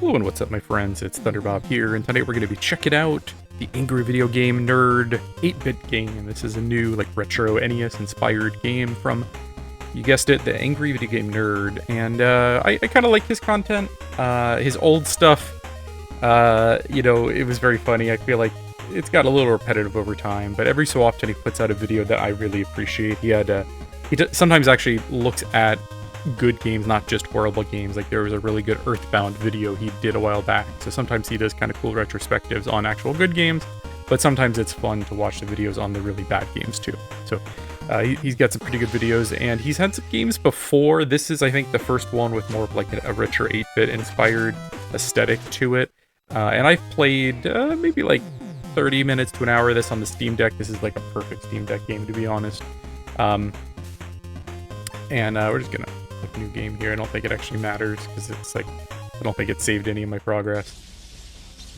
Hello and what's up, my friends? It's Thunderbob here, and tonight we're going to be checking out the Angry Video Game Nerd 8-bit game. This is a new, retro NES-inspired game from, you guessed it, the Angry Video Game Nerd. And I kind of like his content. His old stuff, it was very funny. I feel like it's got a little repetitive over time, but every so often he puts out a video that I really appreciate. He sometimes actually looks at good games, not just horrible games. Like, there was a really good Earthbound video he did a while back. So sometimes he does kind of cool retrospectives on actual good games, but sometimes it's fun to watch the videos on the really bad games too. So he's got some pretty good videos, and he's had some games before. This is, I think, the first one with more of like a richer 8-bit inspired aesthetic to it. And I've played maybe like 30 minutes to an hour of this on the Steam Deck. This is like a perfect Steam Deck game, to be honest. And we're just gonna click new game here. I don't think it actually matters because it's like, I don't think it saved any of my progress.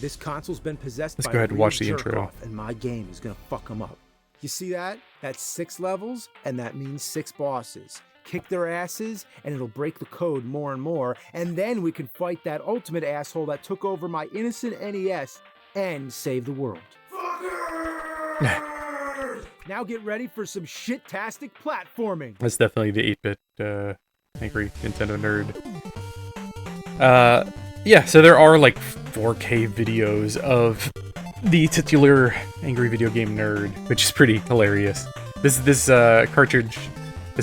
This console's been possessed by Let's go ahead and watch the intro. And my game is gonna fuck them up. You see that? That's 6 levels, and that means 6 bosses. Kick their asses, and it'll break the code more and more, and then we can fight that ultimate asshole that took over my innocent NES and save the world. Now get ready for some shit-tastic platforming. That's definitely the 8-bit Angry Nintendo Nerd. Yeah, so there are like 4K videos of the titular Angry Video Game Nerd, which is pretty hilarious. This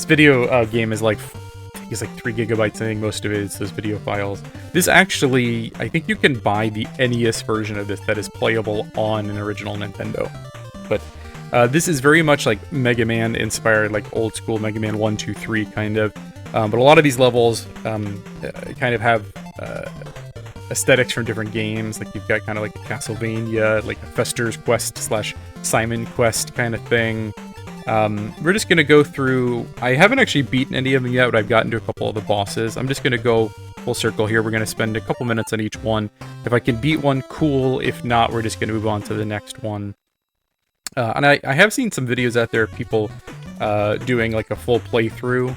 video game is like, I think it's like 3 gigabytes. I think most of it is those video files. This actually, I think you can buy the NES version of this that is playable on an original Nintendo. But this is very much like Mega Man inspired, like old school Mega Man 1, 2, 3 kind of. But a lot of these levels kind of have aesthetics from different games. Like, you've got kind of like a Castlevania, like a Fester's Quest / Simon Quest kind of thing. We're just going to go through. I haven't actually beaten any of them yet, but I've gotten to a couple of the bosses. I'm just going to go full circle here. We're going to spend a couple minutes on each one. If I can beat one, cool. If not, we're just going to move on to the next one. And I have seen some videos out there of people doing like a full playthrough.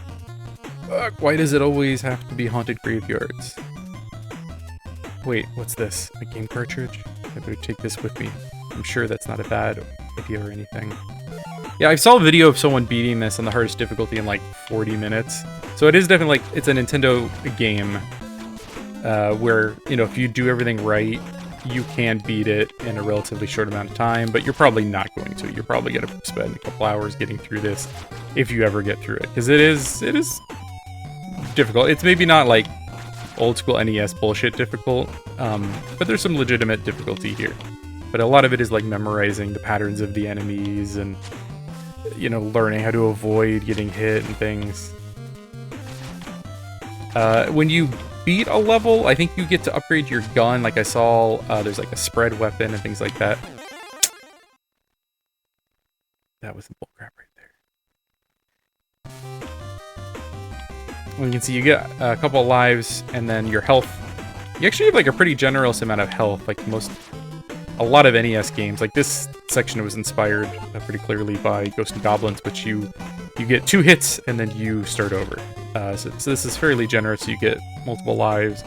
Why does it always have to be haunted graveyards? Wait, what's this? A game cartridge? I better take this with me. I'm sure that's not a bad idea or anything. Yeah, I saw a video of someone beating this on the hardest difficulty in like 40 minutes. So it is definitely like, it's a Nintendo game where, if you do everything right, you can beat it in a relatively short amount of time, but you're probably not going to. You're probably going to spend a couple hours getting through this if you ever get through it, because it is difficult. It's maybe not like old school NES bullshit difficult, but there's some legitimate difficulty here. But a lot of it is like memorizing the patterns of the enemies and, learning how to avoid getting hit and things. When you beat a level, I think you get to upgrade your gun. Like, I saw there's like a spread weapon and things like that. That was the bullcrap right there. Well, you can see you get a couple of lives, and then your health. You actually have like a pretty generous amount of health, like a lot of NES games. Like, this section was inspired pretty clearly by Ghosts and Goblins, which you get 2 hits and then you start over. So this is fairly generous. You get multiple lives,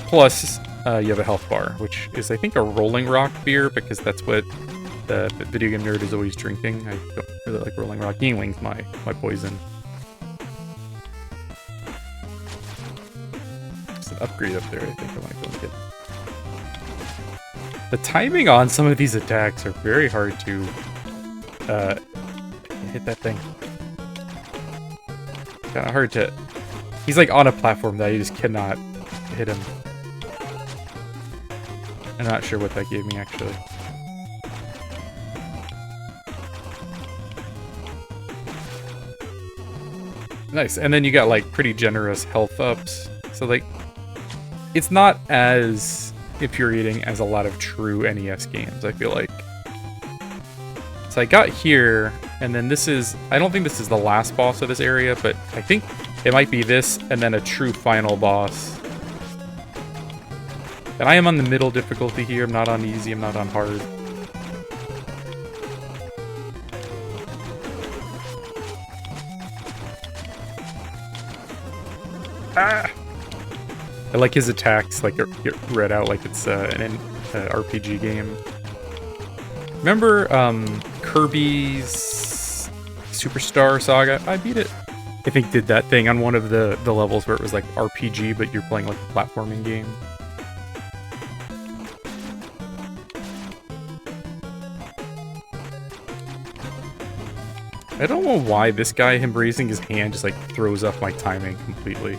plus you have a health bar, which is, I think, a Rolling Rock beer, because that's what the Video Game Nerd is always drinking. I don't really like Rolling Rock. Yingling's my poison. There's an upgrade up there, I think I want to go and get. The timing on some of these attacks are very hard to hit that thing. Kind of hard to. He's like on a platform that you just cannot hit him. I'm not sure what that gave me, actually. Nice. And then you got like pretty generous health ups. So like, it's not as infuriating as a lot of true NES games, I feel like. So I got here, and then this is, I don't think this is the last boss of this area, but I think it might be this, and then a true final boss. And I am on the middle difficulty here. I'm not on easy, I'm not on hard. Ah! I like his attacks, like, get read out like it's an RPG game. Remember Kirby's Superstar Saga? I beat it. I think did that thing on one of the levels where it was like RPG, but you're playing like a platforming game. I don't know why this guy, him raising his hand, just like throws off my timing completely.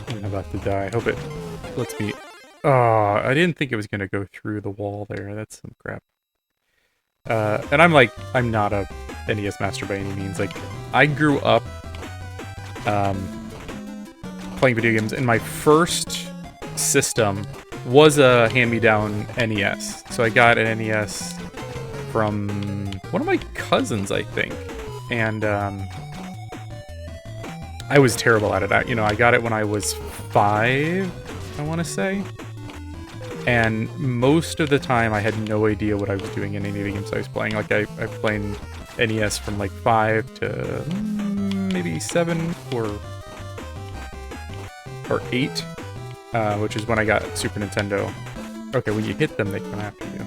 I'm about to die. I hope it lets me... Oh, I didn't think it was going to go through the wall there. That's some crap. And I'm not a NES master by any means. Like, I grew up playing video games, and my first system was a hand-me-down NES. So I got an NES from one of my cousins, I think. And I was terrible at it. You know, I got it when I was 5, I want to say. And most of the time, I had no idea what I was doing in any of the games I was playing. Like, I played NES from, like, 5 to maybe 7 or 8, which is when I got Super Nintendo. Okay, when you hit them, they come after you.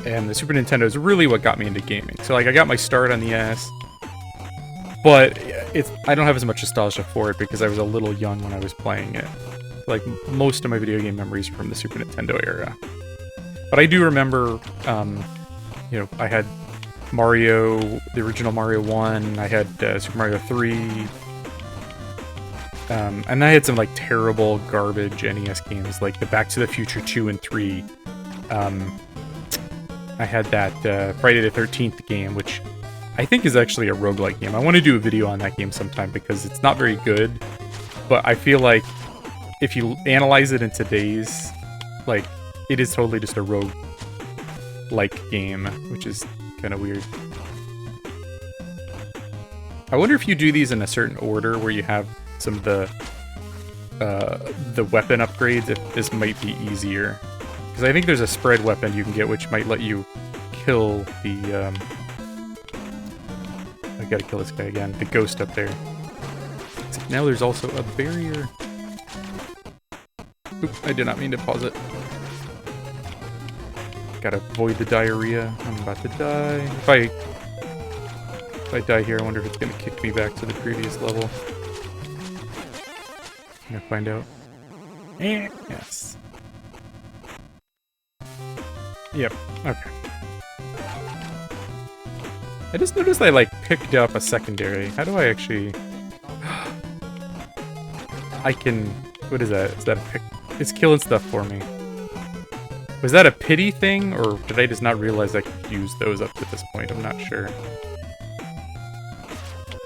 And the Super Nintendo is really what got me into gaming. So, like, I got my start on the NES. But I don't have as much nostalgia for it because I was a little young when I was playing it. Like, most of my video game memories are from the Super Nintendo era. But I do remember, you know, I had Mario, the original Mario 1, I had Super Mario 3, and I had some, like, terrible, garbage NES games, like the Back to the Future 2 and 3. I had that Friday the 13th game, which I think is actually a roguelike game. I want to do a video on that game sometime because it's not very good, but I feel like if you analyze it in today's, like, it is totally just a roguelike game, which is kind of weird. I wonder if you do these in a certain order where you have some of the weapon upgrades, if this might be easier. Because I think there's a spread weapon you can get which might let you kill the, I gotta kill this guy again. The ghost up there. Except now there's also a barrier. Oop, I did not mean to pause it. Gotta avoid the diarrhea. I'm about to die. If I die here, I wonder if it's gonna kick me back to the previous level. I'm gonna find out. Yes. Yep, okay. I just noticed I, like, picked up a secondary. How do I actually... I can... What is that? Is that a pick? It's killing stuff for me. Was that a pity thing, or did I just not realize I could use those up to this point? I'm not sure.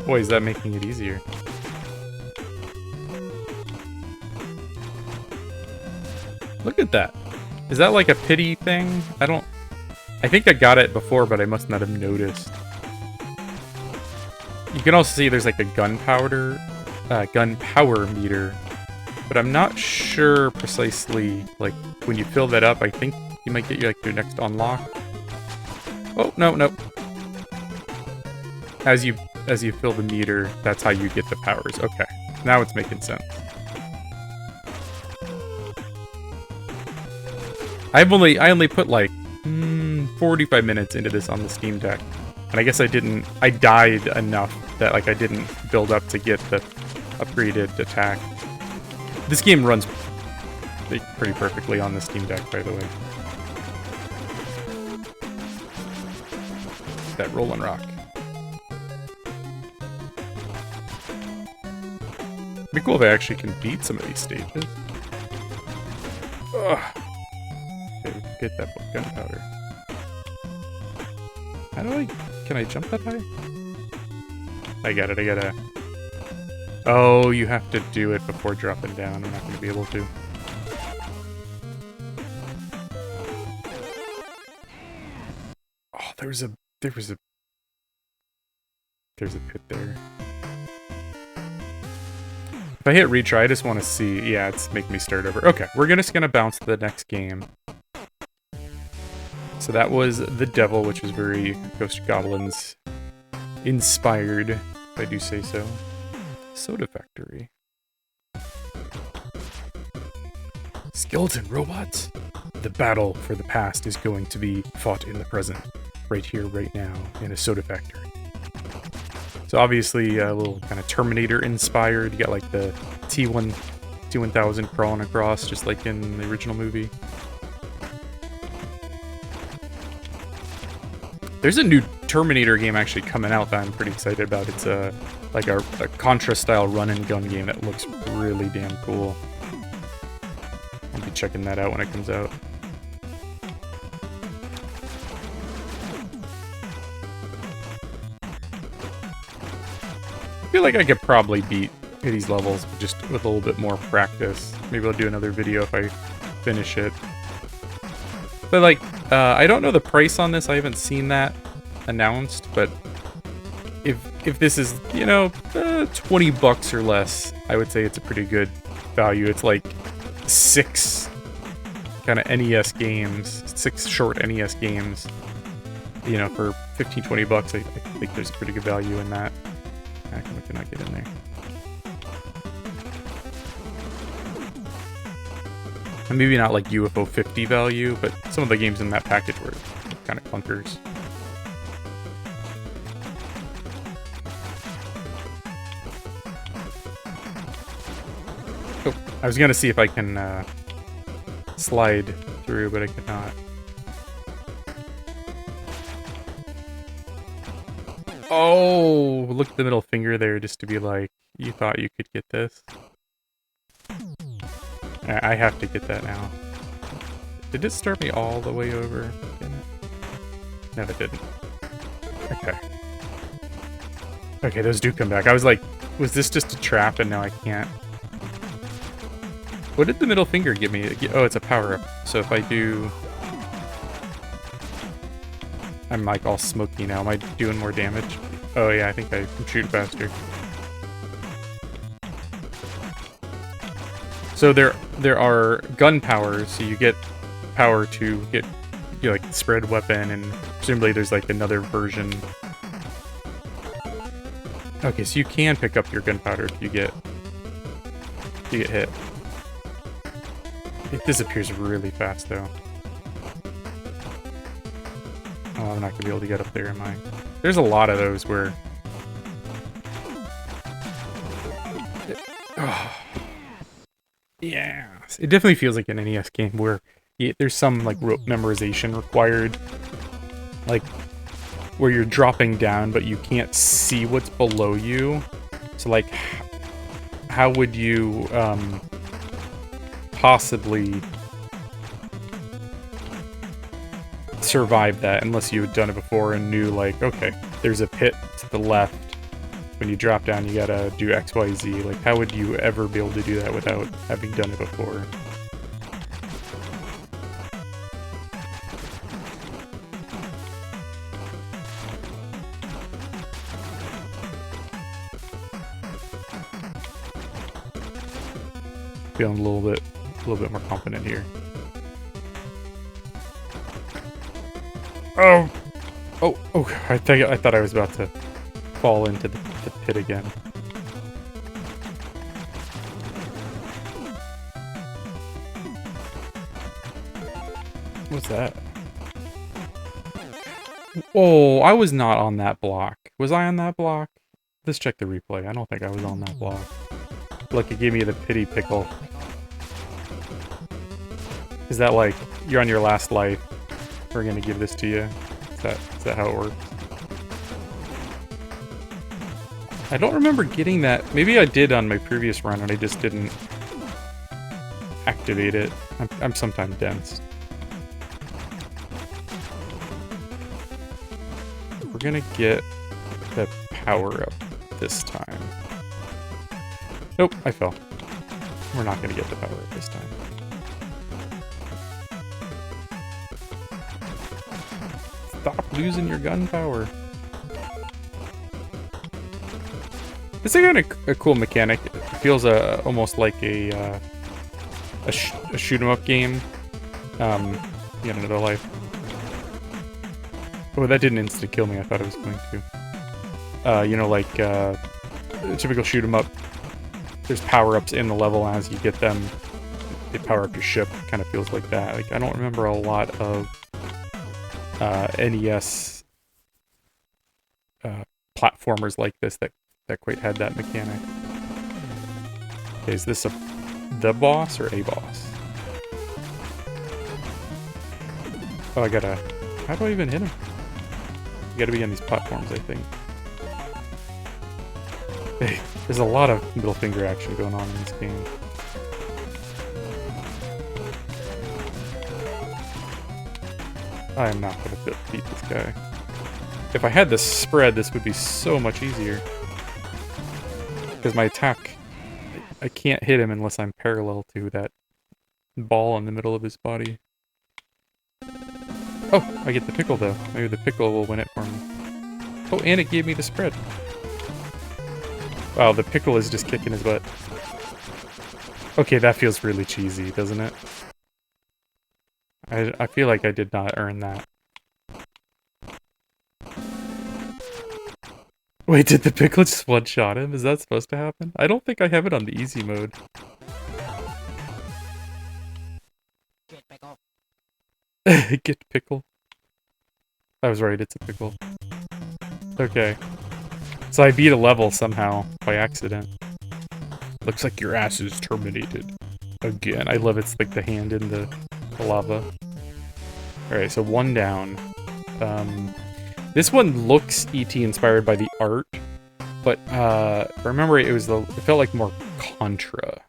Boy, is that making it easier. Look at that. Is that like a pity thing? I think I got it before, but I must not have noticed. You can also see there's like a gunpowder meter, but I'm not sure precisely, like, when you fill that up, I think you might get your next unlock. Oh, no. As you fill the meter, that's how you get the powers. Okay, now it's making sense. I only put like 45 minutes into this on the Steam Deck, and I guess I died enough that, like, I didn't build up to get the upgraded attack. This game runs pretty perfectly on the Steam Deck, by the way. That Rollin' Rock. It'd be cool if I actually can beat some of these stages. Ugh. Okay, get that gunpowder. How do I... Can I jump that high? I got it, I gotta... Oh, you have to do it before dropping down. I'm not gonna be able to. Oh, there's a pit there. If I hit retry, I just want to see. Yeah, it's making me start over. Okay, we're just gonna bounce to the next game. So that was The Devil, which was very Ghost Goblins inspired, if I do say so. Soda Factory. Skeleton robots. The battle for the past is going to be fought in the present, right here, right now, in a soda factory. So obviously a little kind of Terminator inspired. You got like the T1000 crawling across, just like in the original movie. There's a new Terminator game actually coming out that I'm pretty excited about. It's like a Contra-style run-and-gun game that looks really damn cool. I'll be checking that out when it comes out. I feel like I could probably beat these levels just with a little bit more practice. Maybe I'll do another video if I finish it. But like, I don't know the price on this. I haven't seen that announced. But if this is, you know, 20 bucks or less, I would say it's a pretty good value. It's like 6 kind of NES games, 6 short NES games. You know, for 15, 20 bucks, I think there's a pretty good value in that. I cannot get in there. And maybe not like UFO 50 value, but some of the games in that package were kind of clunkers. Oh, I was gonna see if I can slide through, but I could not. Oh, look at the middle finger there, just to be like, you thought you could get this? I have to get that now. Did it start me all the way over? Didn't it? No, it didn't. Okay. Okay, those do come back. I was like, was this just a trap and now I can't? What did the middle finger give me? Oh, it's a power-up. So if I do... I'm like all smoky now. Am I doing more damage? Oh yeah, I think I'm shooting faster. So there are gun powers, so you get power to get, you know, like spread weapon, and presumably there's like another version. Okay, so you can pick up your gunpowder if you get hit. It disappears really fast though. Oh, I'm not gonna be able to get up there, am I? There's a lot of those where... Oh. Yeah. It definitely feels like an NES game where there's some like rope memorization required. Like, where you're dropping down, but you can't see what's below you. So like, how would you possibly survive that unless you had done it before and knew, like, okay, there's a pit to the left. When you drop down, you gotta do X, Y, Z. Like, how would you ever be able to do that without having done it before? Feeling a little bit more confident here. Oh, I thought I was about to fall into the pit again. What's that? Oh, I was not on that block. Was I on that block? Let's check the replay. I don't think I was on that block. Look, it gave me the pity pickle. Is that like, you're on your last life, we're gonna give this to you? Is that how it works? I don't remember getting that. Maybe I did on my previous run and I just didn't activate it. I'm sometimes dense. We're gonna get the power up this time. Nope, I fell. We're not gonna get the power up this time. Stop losing your gun power. This is kind of a cool mechanic. It feels almost like a shoot 'em up game. You got another life. Oh, that didn't insta kill me. I thought it was going to. You know, like a typical shoot 'em up. There's power-ups in the level as you get them. They power up your ship. Kind of feels like that. Like I don't remember a lot of NES platformers like this that quite had that mechanic. Okay, is this the boss or a boss? Oh, I gotta... How do I even hit him? You gotta be on these platforms, I think. Hey, there's a lot of middle finger action going on in this game. I am not gonna beat this guy. If I had this spread, this would be so much easier. Because my attack... I can't hit him unless I'm parallel to that ball in the middle of his body. Oh, I get the pickle though. Maybe the pickle will win it for me. Oh, and it gave me the spread. Wow, the pickle is just kicking his butt. Okay, that feels really cheesy, doesn't it? I feel like I did not earn that. Wait, did the pickle just one-shot him? Is that supposed to happen? I don't think I have it on the easy mode. Get pickle. Get pickle. I was right, it's a pickle. Okay. So I beat a level somehow, by accident. Looks like your ass is terminated. Again. I love it's like the hand in the lava. Alright, so one down. This one looks ET inspired by the art, but remember it felt like more Contra.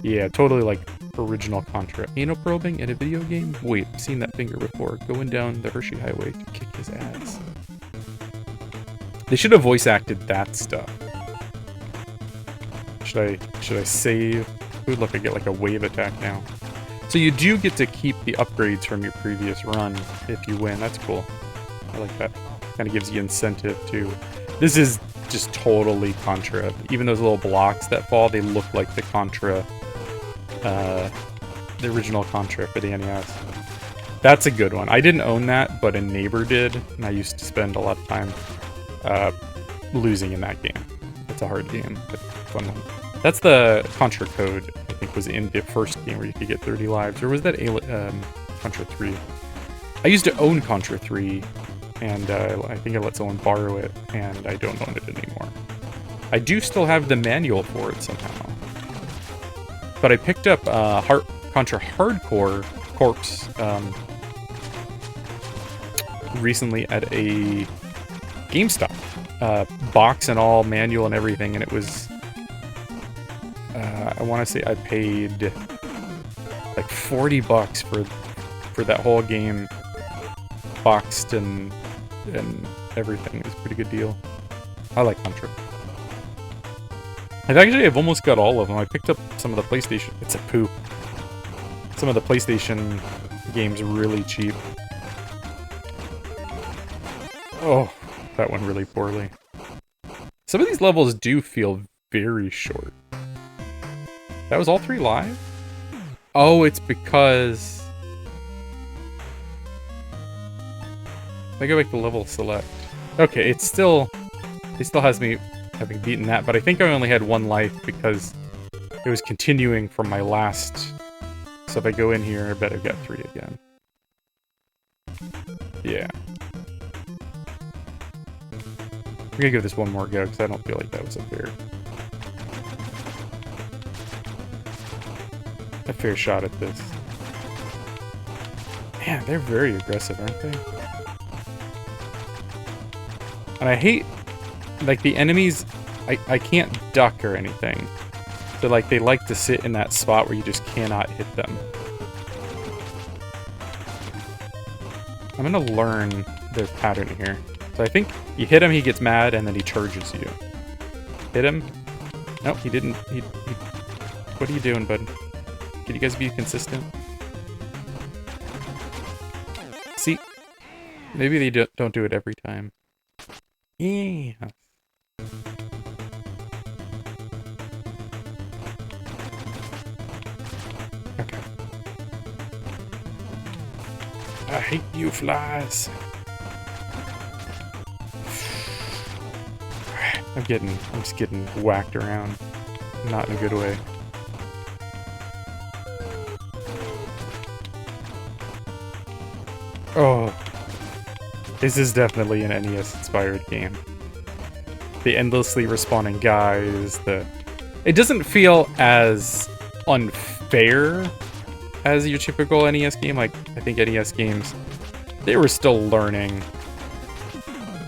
Yeah, totally like original Contra. Anal probing in a video game? Wait, I've seen that finger before. Going down the Hershey Highway to kick his ass. They should have voice acted that stuff. Should I save? Ooh, look, I get like a wave attack now. So you do get to keep the upgrades from your previous run if you win. That's cool. I like that. Kind of gives you incentive too. This is just totally Contra. Even those little blocks that fall, they look like the Contra, the original Contra for the NES. That's a good one. I didn't own that, but a neighbor did, and I used to spend a lot of time losing in that game. It's a hard game, but fun one. That's the Contra code, I think, was in the first game where you could get 30 lives. Or was that Contra 3? I used to own Contra 3, and I think I let someone borrow it, and I don't own it anymore. I do still have the manual for it somehow. But I picked up Contra Hardcore Corpse recently at a GameStop. Box and all, manual and everything, and it was... I want to say I paid like $40 for that whole game, boxed and everything. It was a pretty good deal. I like Contra. I've almost got all of them. I picked up some of the PlayStation. It's a poop. Some of the PlayStation games really cheap. Oh, that went really poorly. Some of these levels do feel very short. That was all 3 live? Oh, it's because... If I go back to level select... Okay, it still has me having beaten that, but I think I only had 1 life because it was continuing from my last... So if I go in here, I bet I've got 3 again. Yeah. I'm gonna give this one more go, because I don't feel like that was unfair. A fair shot at this. Man, they're very aggressive, aren't they? And I hate, like, the enemies, I can't duck or anything. So, like, they like to sit in that spot where you just cannot hit them. I'm gonna learn their pattern here. So I think you hit him, he gets mad, and then he charges you. Hit him? Nope, he didn't. He what are you doing, bud? Can you guys be consistent? See? Maybe they don't do it every time. Yeah. I hate you, flies. I'm just getting whacked around. Not in a good way. Oh. This is definitely an NES-inspired game. The endlessly respawning guys, It doesn't feel as unfair as your typical NES game. Like, I think NES games, they were still learning.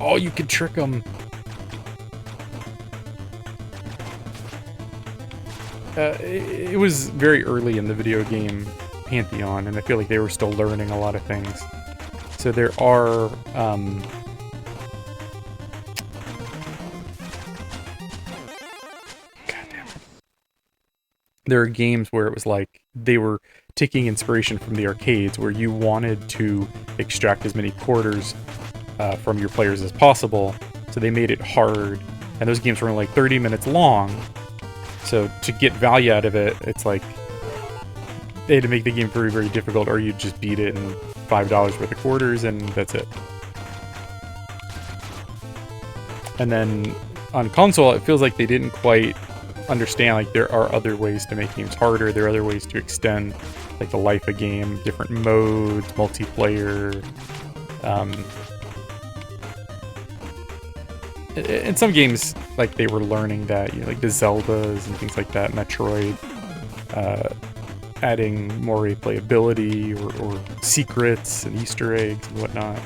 Oh, you could trick them. It was very early in the video game pantheon, and I feel like they were still learning a lot of things. So there are, there are games where it was like they were taking inspiration from the arcades, where you wanted to extract as many quarters from your players as possible. So they made it hard, and those games were only like 30 minutes long. So to get value out of it, it's like they had to make the game very, very difficult, or you just beat it in $5 worth of quarters, and that's it. And then on console, it feels like they didn't quite understand, like, there are other ways to make games harder, there are other ways to extend, like, the life of a game, different modes, multiplayer. In some games, like, they were learning that, you know, like the Zeldas and things like that, Metroid, adding more replayability or secrets and Easter eggs and whatnot.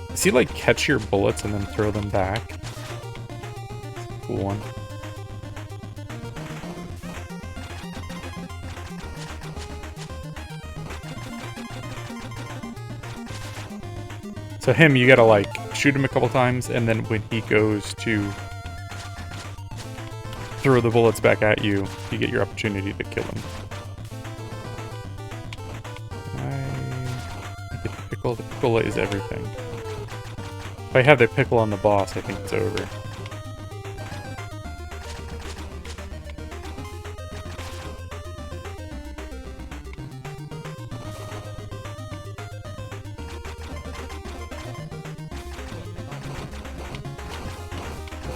Does he, like, catch your bullets and then throw them back? That's a cool one. So him, you gotta, like, shoot him a couple times, and then when he goes to throw the bullets back at you, you get your opportunity to kill him. I get the pickle. The pickle is everything. If I have the pickle on the boss, I think it's over.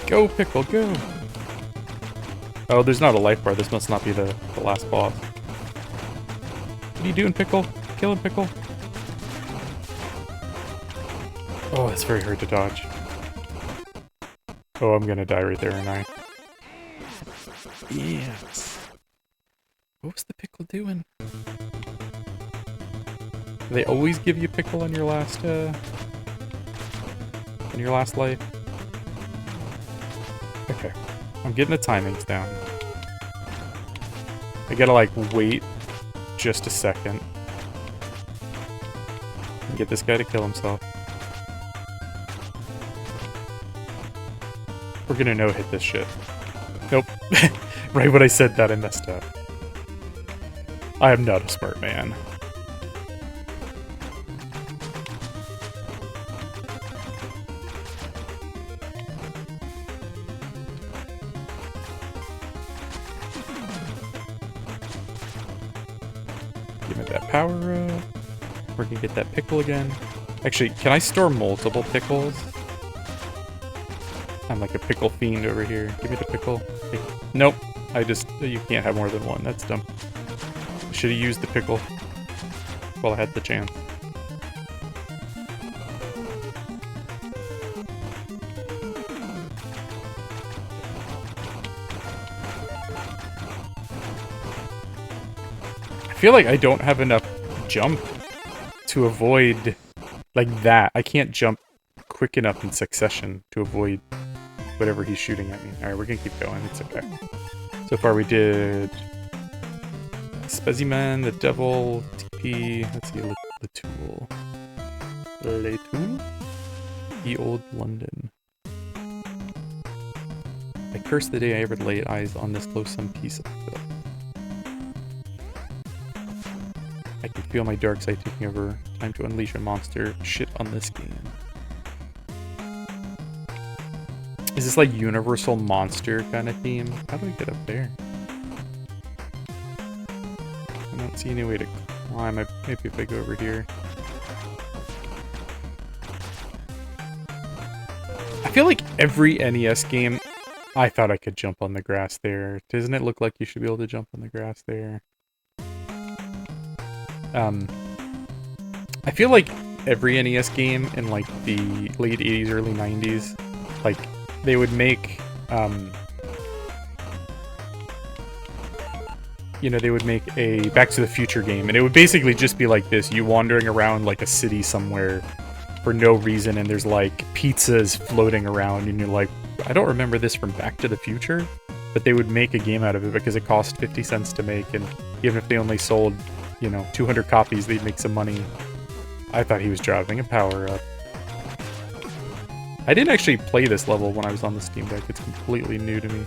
Go, Pickle, go! Oh, there's not a life bar. This must not be the last boss. What are you doing, Pickle? Kill him, Pickle. Oh, that's very hard to dodge. Oh, I'm gonna die right there, aren't I? Yes! What was the Pickle doing? Do they always give you Pickle on your last life? Okay, I'm getting the timings down. I gotta, like, wait just a second and get this guy to kill himself. We're gonna no-hit this shit. Nope. Right when I said that, I messed up. I am not a smart man. Give me that power up. We're gonna get that pickle again. Actually, can I store multiple pickles? I'm like a pickle fiend over here. Give me the pickle. Nope. You can't have more than one. That's dumb. Should have used the pickle while I had the chance. I feel like I don't have enough jump to avoid like that. I can't jump quick enough in succession to avoid whatever he's shooting at me. Alright, we're gonna keep going. It's okay. So far we did Specimen, the Devil, TP, let's see, the Tool. Le Tool? Ye Old London. I curse the day I ever laid eyes on this loathsome piece of filth. I can feel my dark side taking over. Time to unleash a monster. Shit on this game. Is this like Universal Monster kind of theme? How do I get up there? I don't don't see any way to climb. Maybe if I go over here. I feel like every NES game, I thought I could jump on the grass there. Doesn't it look like you should be able to jump on the grass there? I feel like every NES game in like the late 80s, early 90s, like they would make, you know, they would make a Back to the Future game, and it would basically just be like this, you wandering around like a city somewhere for no reason, and there's like pizzas floating around, and you're like, I don't remember this from Back to the Future, but they would make a game out of it because it cost 50 cents to make, and even if they only sold, you know, 200 copies, they'd make some money. I thought he was driving a power-up. I didn't actually play this level when I was on the Steam Deck. It's completely new to me.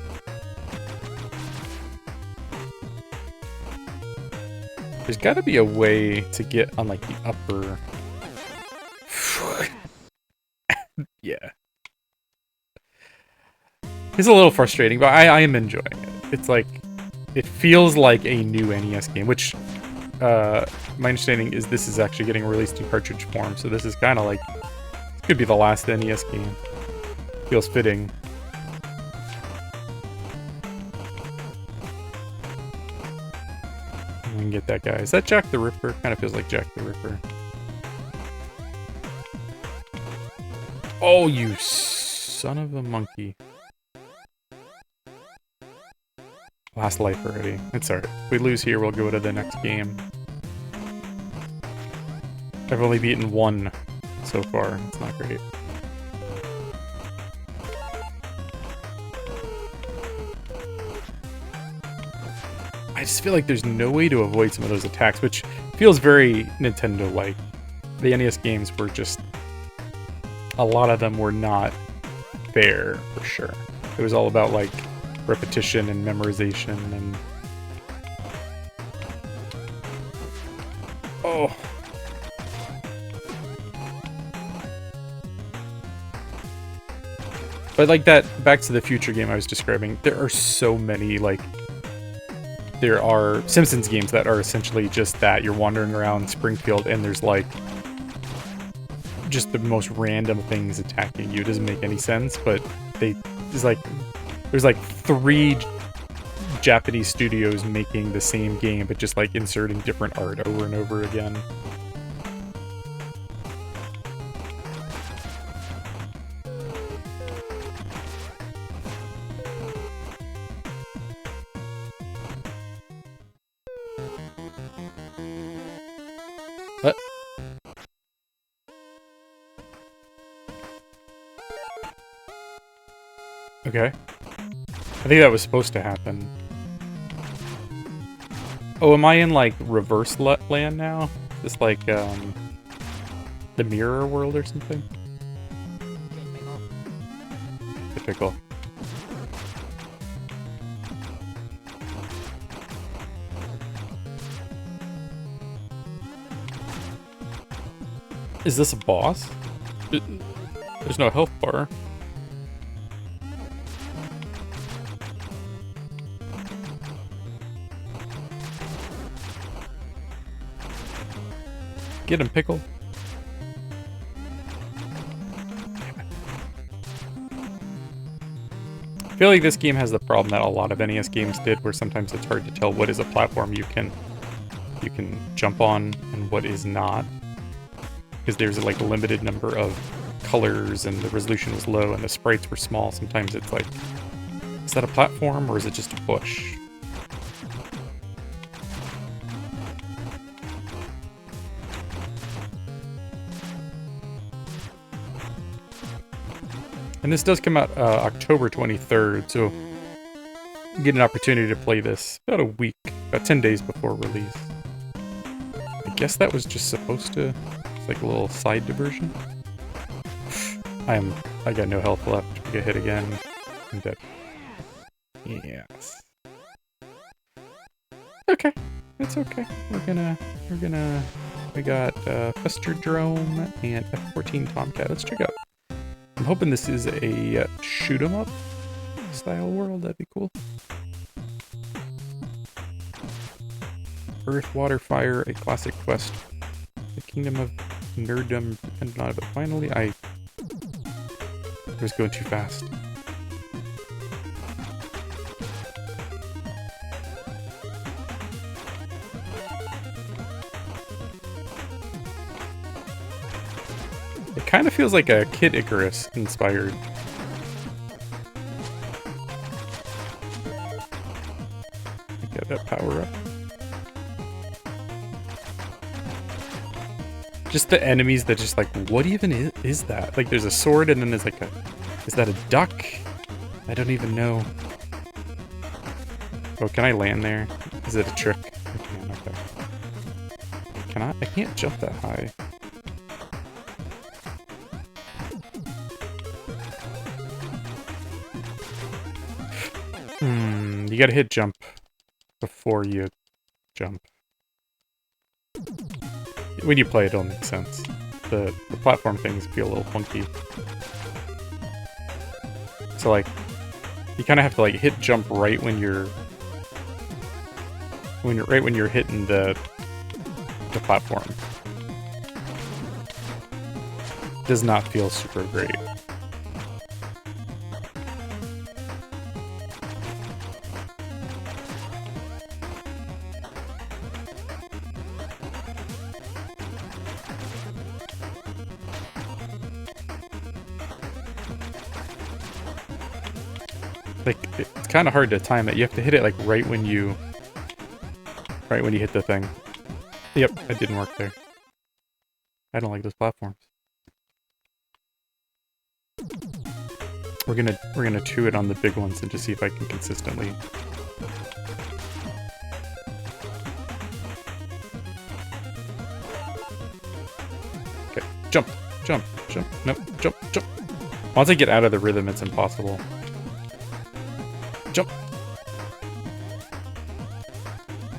There's gotta be a way to get on, like, the upper... Yeah. It's a little frustrating, but I am enjoying it. It's like... It feels like a new NES game, which... my understanding is this is actually getting released in cartridge form, so this is kind of like... This could be the last NES game. Feels fitting. We can get that guy. Is that Jack the Ripper? Kind of feels like Jack the Ripper. Oh, you son of a monkey. Last life already. It's alright. If we lose here, we'll go to the next game. I've only beaten one so far. It's not great. I just feel like there's no way to avoid some of those attacks, which feels very Nintendo-like. The NES games were just... A lot of them were not fair, for sure. It was all about, like, repetition and memorization and... Oh! But like that Back to the Future game I was describing, there are so many, like... There are Simpsons games that are essentially just that. You're wandering around Springfield and there's, like... just the most random things attacking you. It doesn't make any sense, but there's like 3 Japanese studios making the same game, but just like inserting different art over and over again. What? Okay. I think that was supposed to happen. Oh, am I in, like, reverse land now? Just like, the mirror world or something? Typical. Is this a boss? There's no health bar. Get him, Pickle. I feel like this game has the problem that a lot of NES games did, where sometimes it's hard to tell what is a platform you can jump on and what is not. Because there's like a limited number of colors and the resolution was low and the sprites were small. Sometimes it's like, is that a platform or is it just a bush? And this does come out October 23rd, so you get an opportunity to play this about a week, about 10 days before release. I guess that was just supposed to, it's like a little side diversion. I got no health left. I get hit again. I'm dead. Yes. Okay, it's okay. We got Fester Drome and F-14 Tomcat. Let's check out. I'm hoping this is a shoot 'em up style world. That'd be cool. Earth, Water, Fire, a classic quest. The Kingdom of Nerddom depended on it, but finally I was going too fast. It kind of feels like a Kid Icarus inspired. Get that power up. Just the enemies that just like, what even is that? Like there's a sword and then there's like a, is that a duck? I don't even know. Oh, can I land there? Is it a trick? I can, okay. Can I? I can't jump that high. You gotta hit jump before you jump. When you play it, it'll make sense. The platform things feel a little funky. So like, you kind of have to like hit jump right when you're hitting the platform. Does not feel super great. Like, it's kind of hard to time it. You have to hit it like right when you hit the thing. Yep, it didn't work there. I don't like those platforms. We're gonna chew it on the big ones and just see if I can consistently. Okay, jump, jump, jump, nope, jump, jump. Once I get out of the rhythm, it's impossible. Jump!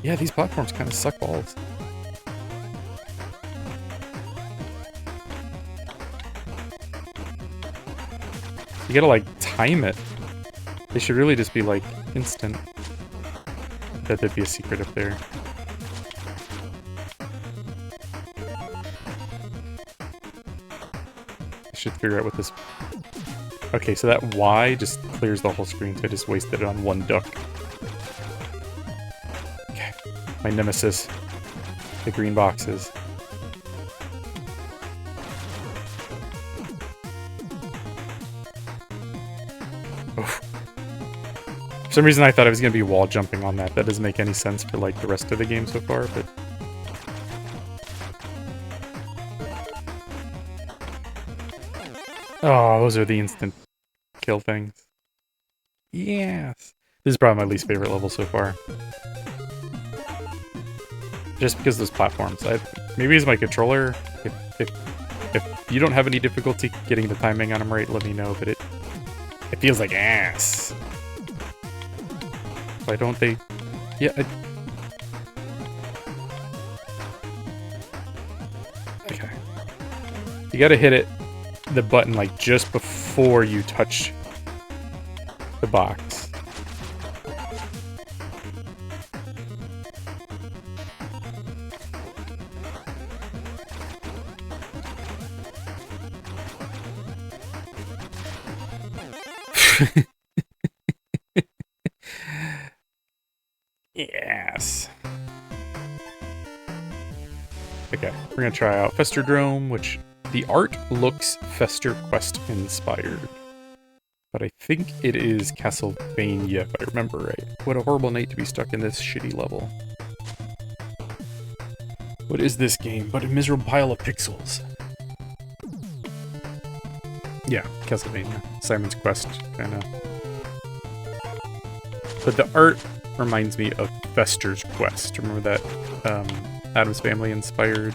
Yeah, these platforms kind of suck balls. You gotta, like, time it. They should really just be, like, instant. I bet there'd be a secret up there. I should figure out what this... Okay, so that Y just clears the whole screen, so I just wasted it on one duck. Okay, my nemesis. The green boxes. Oof. For some reason I thought I was going to be wall jumping on that. That doesn't make any sense for like the rest of the game so far, but... Oh, those are the instant kill things. Yes! This is probably my least favorite level so far. Just because those platforms. Maybe it's my controller. If you don't have any difficulty getting the timing on them right, let me know, but it feels like ass. Why don't they... Yeah, okay. You gotta hit it, the button, like, just before you touch the box. Yes. Okay, we're gonna try out Festerdrome, which the art looks Fester Quest inspired. But I think it is Castlevania, if I remember right. What a horrible night to be stuck in this shitty level. What is this game but a miserable pile of pixels? Yeah, Castlevania. Simon's Quest, kinda. But the art reminds me of Fester's Quest. Remember that Addams Family inspired?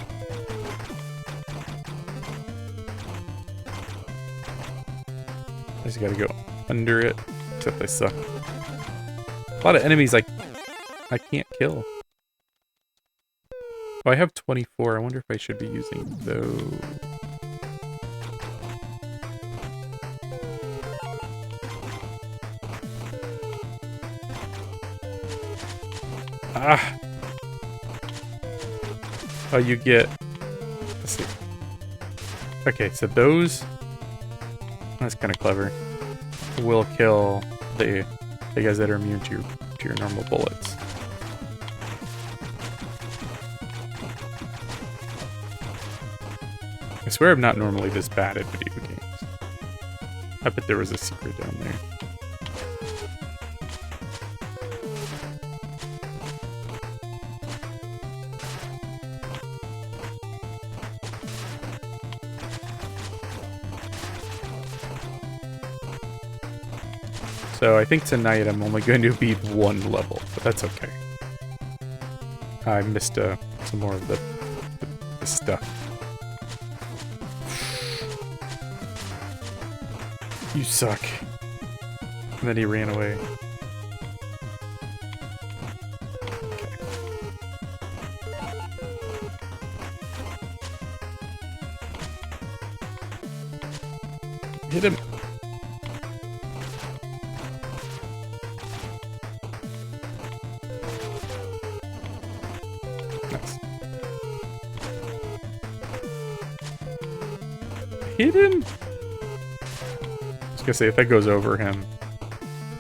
I just gotta go under it, except I suck. A lot of enemies I can't kill. Oh, I have 24. I wonder if I should be using those. Ah! you get... Let's see. Okay, so those... That's kind of clever. Will kill the guys that are immune to your normal bullets. I swear I'm not normally this bad at video games. I bet there was a secret down there. So I think tonight I'm only going to beat one level, but that's okay. I missed some more of the stuff. You suck. And then he ran away. Okay. Hit him. Nice. Hit him. I was gonna say, if that goes over him,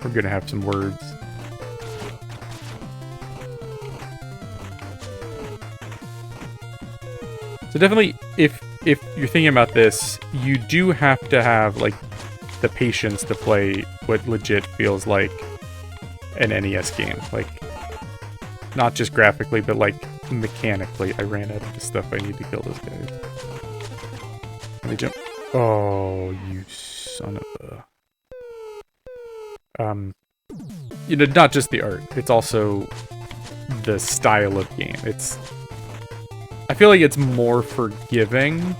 we're gonna have some words. So definitely, if you're thinking about this, you do have to have, like, the patience to play what legit feels like an NES game. Like, not just graphically, but, like, mechanically. I ran out of the stuff I need to kill this guy. Let me jump. Oh, you son of a... you know, not just the art, it's also the style of game. I feel like it's more forgiving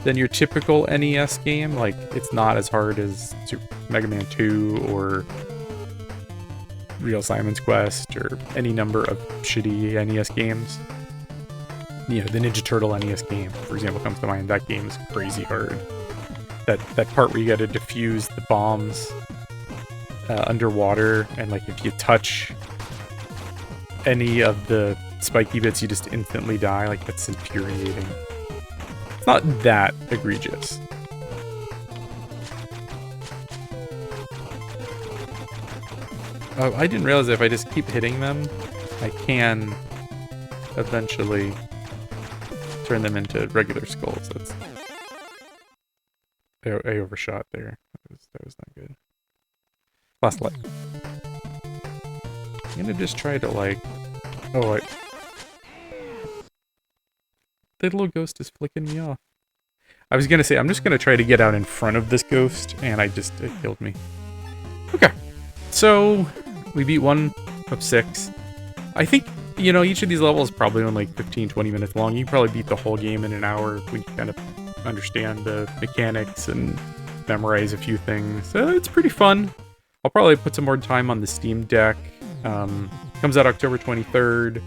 than your typical NES game. Like, it's not as hard as Mega Man 2 or Real Simon's Quest or any number of shitty NES games. You know, the Ninja Turtle NES game, for example, comes to mind. That game is crazy hard. That part where you gotta defuse the bombs underwater, and like if you touch any of the spiky bits, you just instantly die. Like, that's infuriating. It's not that egregious. Oh, I didn't realize that if I just keep hitting them, I can eventually turn them into regular skulls. That's... I overshot there. That was not good. Last life. I'm gonna just try to, like... Oh, the little ghost is flicking me off. I was gonna say, I'm just gonna try to get out in front of this ghost, and it killed me. Okay. So, we beat 1 of 6. I think, you know, each of these levels is probably only like 15-20 minutes long. You can probably beat the whole game in an hour if we kind of understand the mechanics and memorize a few things. So it's pretty fun. I'll probably put some more time on the Steam Deck. Comes out October 23rd.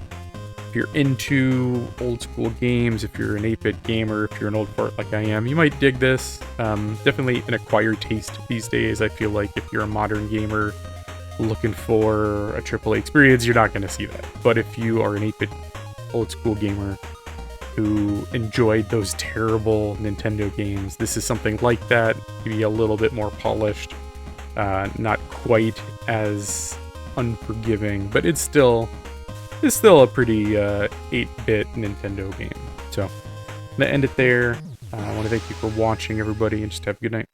If you're into old school games, if you're an 8-bit gamer, if you're an old fart like I am, you might dig this. Definitely an acquired taste these days. I feel like if you're a modern gamer looking for a AAA experience, you're not going to see that. But if you are an 8-bit old school gamer who enjoyed those terrible Nintendo games, this is something like that. Maybe a little bit more polished. Not quite as unforgiving, but it's still a pretty 8-bit Nintendo game. So I'm gonna end it there. I want to thank you for watching, everybody, and just have a good night.